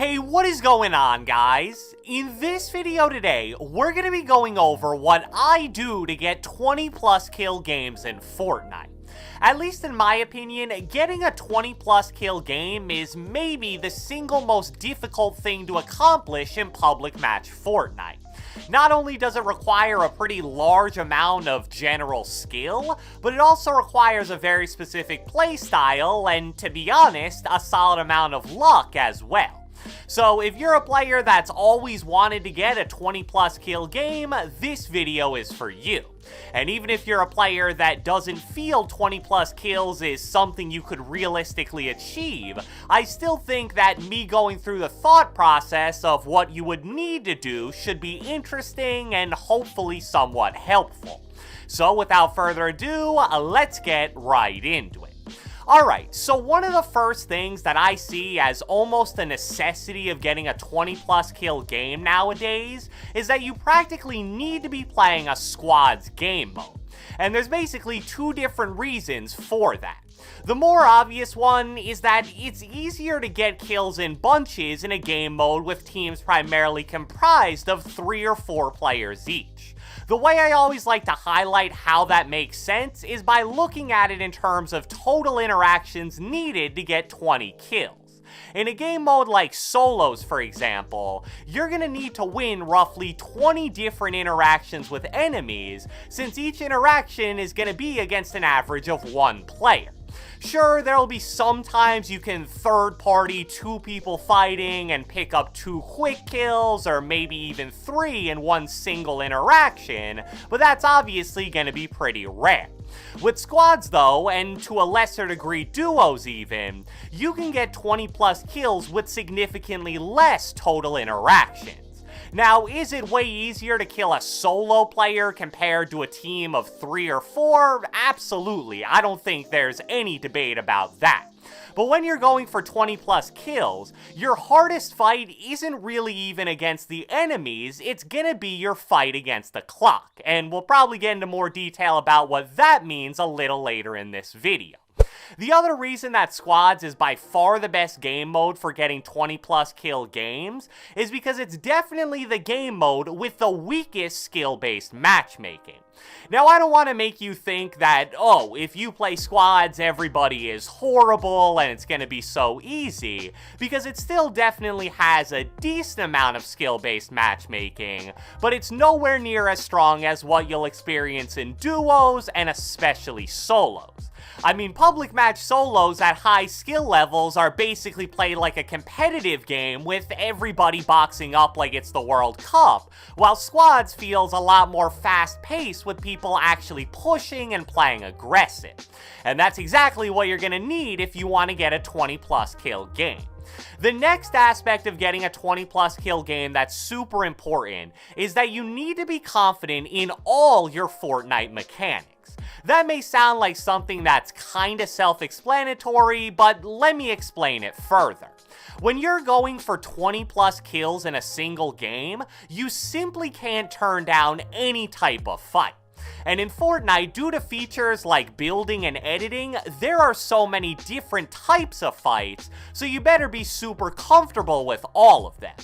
Hey, what is going on, guys? In this video today, we're going to be going over what I do to get 20 plus kill games in Fortnite. At least in my opinion, getting a 20 plus kill game is maybe the single most difficult thing to accomplish in public match Fortnite. Not only does it require a pretty large amount of general skill, but it also requires a very specific playstyle and, to be honest, a solid amount of luck as well. So if you're a player that's always wanted to get a 20 plus kill game, this video is for you. And even if you're a player that doesn't feel 20 plus kills is something you could realistically achieve, I still think that me going through the thought process of what you would need to do should be interesting and hopefully somewhat helpful. So without further ado, let's get right into it. Alright, so one of the first things that I see as almost a necessity of getting a 20 plus kill game nowadays is that you practically need to be playing a squads game mode. And there's basically two different reasons for that. The more obvious one is that it's easier to get kills in bunches in a game mode with teams primarily comprised of 3 or 4 players each. The way I always like to highlight how that makes sense is by looking at it in terms of total interactions needed to get 20 kills. In a game mode like solos, for example, you're gonna need to win roughly 20 different interactions with enemies, since each interaction is gonna be against an average of 1 player. Sure, there'll be some times you can third party 2 people fighting and pick up 2 quick kills, or maybe even 3 in one single interaction, but that's obviously gonna be pretty rare. With squads though, and to a lesser degree duos even, you can get 20 plus kills with significantly less total interactions. Now, is it way easier to kill a solo player compared to a team of 3 or 4? Absolutely, I don't think there's any debate about that. But when you're going for 20 plus kills, your hardest fight isn't really even against the enemies, it's gonna be your fight against the clock, and we'll probably get into more detail about what that means a little later in this video. The other reason that squads is by far the best game mode for getting 20 plus kill games is because it's definitely the game mode with the weakest skill-based matchmaking. Now, I don't want to make you think that, oh, if you play squads, everybody is horrible and it's going to be so easy, because it still definitely has a decent amount of skill-based matchmaking, but it's nowhere near as strong as what you'll experience in duos and especially solos. I mean, public match solos at high skill levels are basically played like a competitive game with everybody boxing up like it's the World Cup, while squads feels a lot more fast-paced with people actually pushing and playing aggressive. And that's exactly what you're gonna need if you want to get a 20 plus kill game. The next aspect of getting a 20 plus kill game that's super important is that you need to be confident in all your Fortnite mechanics. That may sound like something that's kinda self-explanatory, but let me explain it further. When you're going for 20 plus kills in a single game, you simply can't turn down any type of fight. And in Fortnite, due to features like building and editing, there are so many different types of fights, so you better be super comfortable with all of them.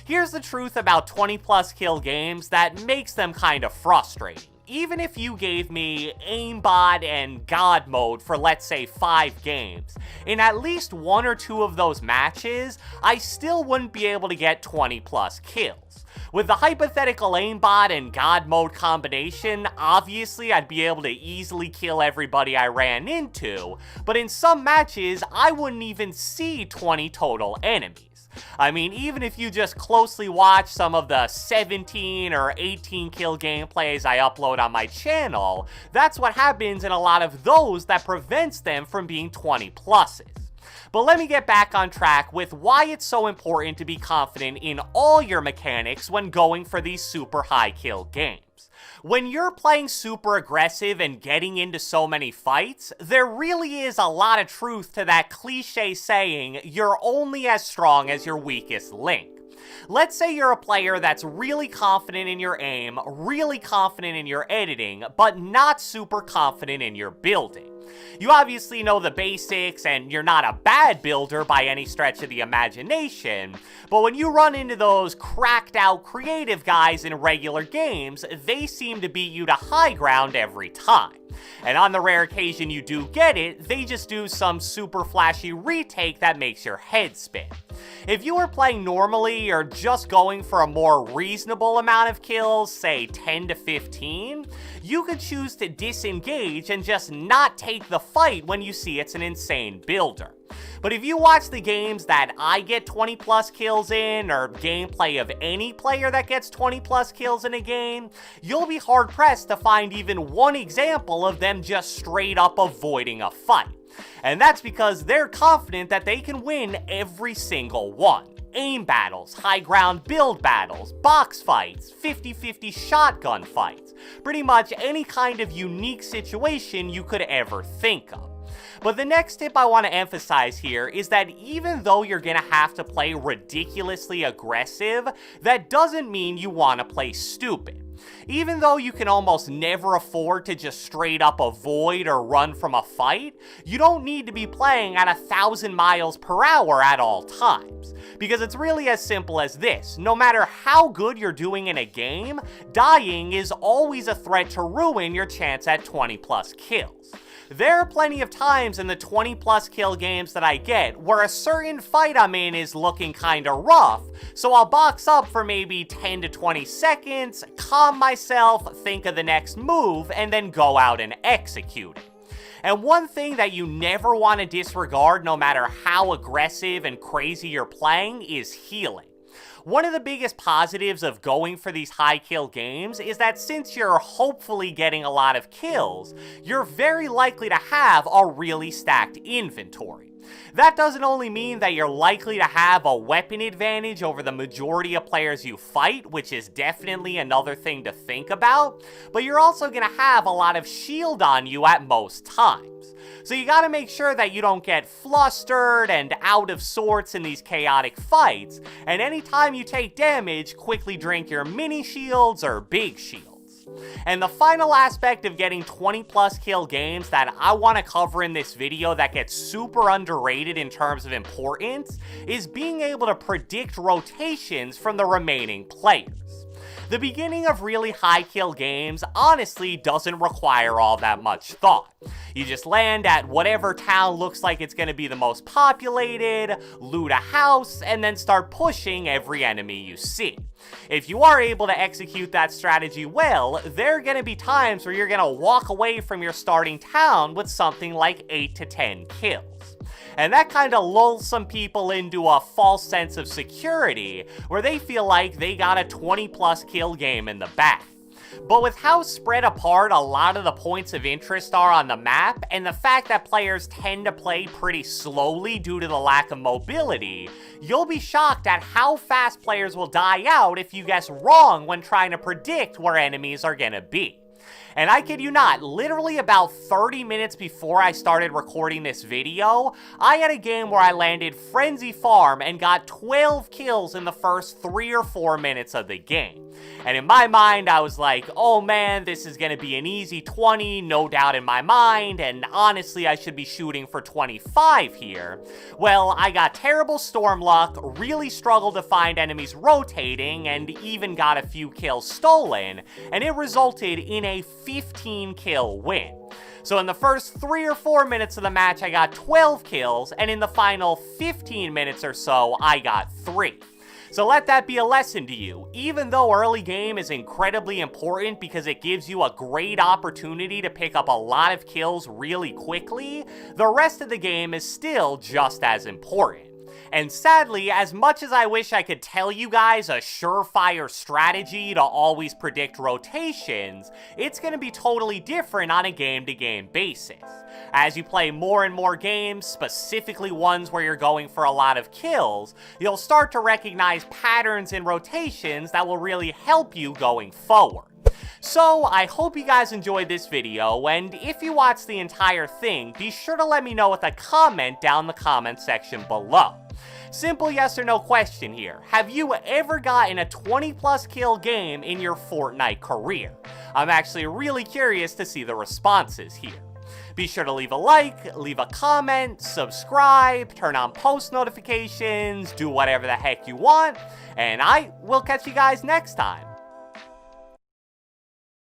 Here's the truth about 20 plus kill games that makes them kind of frustrating. Even if you gave me aimbot and god mode for, let's say, 5 games, in at least 1 or 2 of those matches, I still wouldn't be able to get 20 plus kills. With the hypothetical aimbot and god mode combination, obviously I'd be able to easily kill everybody I ran into, but in some matches, I wouldn't even see 20 total enemies. I mean, even if you just closely watch some of the 17 or 18 kill gameplays I upload on my channel, that's what happens in a lot of those that prevents them from being 20 pluses. But let me get back on track with why it's so important to be confident in all your mechanics when going for these super high kill games. When you're playing super aggressive and getting into so many fights, there really is a lot of truth to that cliche saying, you're only as strong as your weakest link. Let's say you're a player that's really confident in your aim, really confident in your editing, but not super confident in your building. You obviously know the basics, and you're not a bad builder by any stretch of the imagination, but when you run into those cracked out creative guys in regular games, they seem to beat you to high ground every time. And on the rare occasion you do get it, they just do some super flashy retake that makes your head spin. If you were playing normally or just going for a more reasonable amount of kills, say 10 to 15, you could choose to disengage and just not take the fight when you see it's an insane builder. But if you watch the games that I get 20 plus kills in, or gameplay of any player that gets 20 plus kills in a game, you'll be hard pressed to find even one example of them just straight up avoiding a fight. And that's because they're confident that they can win every single one. Aim battles, high ground build battles, box fights, 50-50 shotgun fights, pretty much any kind of unique situation you could ever think of. But the next tip I want to emphasize here is that even though you're going to have to play ridiculously aggressive, that doesn't mean you want to play stupid. Even though you can almost never afford to just straight up avoid or run from a fight, you don't need to be playing at 1,000 miles per hour at all times. Because it's really as simple as this: no matter how good you're doing in a game, dying is always a threat to ruin your chance at 20 plus kills. There are plenty of times in the 20 plus kill games that I get where a certain fight I'm in is looking kinda rough, so I'll box up for maybe 10 to 20 seconds, calm myself, think of the next move, and then go out and execute it. And one thing that you never want to disregard, no matter how aggressive and crazy you're playing, is healing. One of the biggest positives of going for these high kill games is that since you're hopefully getting a lot of kills, you're very likely to have a really stacked inventory. That doesn't only mean that you're likely to have a weapon advantage over the majority of players you fight, which is definitely another thing to think about, but you're also going to have a lot of shield on you at most times. So you gotta make sure that you don't get flustered and out of sorts in these chaotic fights, and anytime you take damage, quickly drink your mini shields or big shields. And the final aspect of getting 20 plus kill games that I want to cover in this video that gets super underrated in terms of importance is being able to predict rotations from the remaining players. The beginning of really high kill games honestly doesn't require all that much thought. You just land at whatever town looks like it's going to be the most populated, loot a house, and then start pushing every enemy you see. If you are able to execute that strategy well, there are going to be times where you're going to walk away from your starting town with something like 8 to 10 kills. And that kind of lulls some people into a false sense of security, where they feel like they got a 20 plus kill game in the bag. But with how spread apart a lot of the points of interest are on the map, and the fact that players tend to play pretty slowly due to the lack of mobility, you'll be shocked at how fast players will die out if you guess wrong when trying to predict where enemies are gonna be. And I kid you not, literally about 30 minutes before I started recording this video, I had a game where I landed Frenzy Farm and got 12 kills in the first 3 or 4 minutes of the game. And in my mind, I was like, oh man, this is gonna be an easy 20, no doubt in my mind, and honestly, I should be shooting for 25 here. Well, I got terrible storm luck, really struggled to find enemies rotating, and even got a few kills stolen, and it resulted in a 15 kill win. So in the first 3 or 4 minutes of the match, I got 12 kills, and in the final 15 minutes or so, I got 3. So let that be a lesson to you. Even though early game is incredibly important because it gives you a great opportunity to pick up a lot of kills really quickly, the rest of the game is still just as important. And sadly, as much as I wish I could tell you guys a surefire strategy to always predict rotations, it's going to be totally different on a game-to-game basis. As you play more and more games, specifically ones where you're going for a lot of kills, you'll start to recognize patterns in rotations that will really help you going forward. So, I hope you guys enjoyed this video, and if you watched the entire thing, be sure to let me know with a comment down in the comment section below. Simple yes or no question here. Have you ever gotten a 20 plus kill game in your Fortnite career? I'm actually really curious to see the responses here. Be sure to leave a like, leave a comment, subscribe, turn on post notifications, do whatever the heck you want, and I will catch you guys next time.